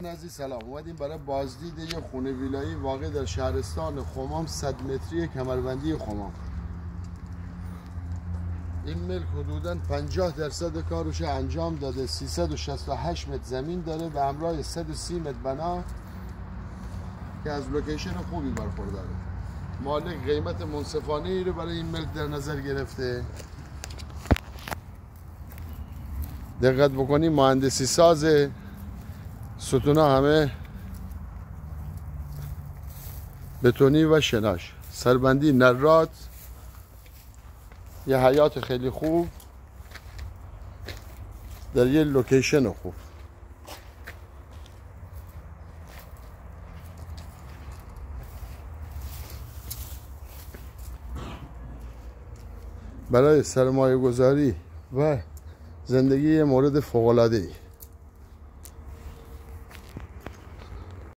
عزیز سلام. اومدیم برای بازدید یه خونه ویلایی واقع در شهرستان خمام 100 متری کمربندی خمام. این ملک حدوداً 50% کارش انجام داده. 368 متر زمین داره به همراه 130 متر بنا که از لوکیشن خوبی برخورداره. مالک قیمت منصفانه ای رو برای این ملک در نظر گرفته. دقت بکنی مهندسی سازه، ستونا همه بتونی و شناش، سربندی نرات، یه حیات خیلی خوب در یه لوکیشن خوب. برای سرمایه گذاری و زندگی مورد فوق العاده ای.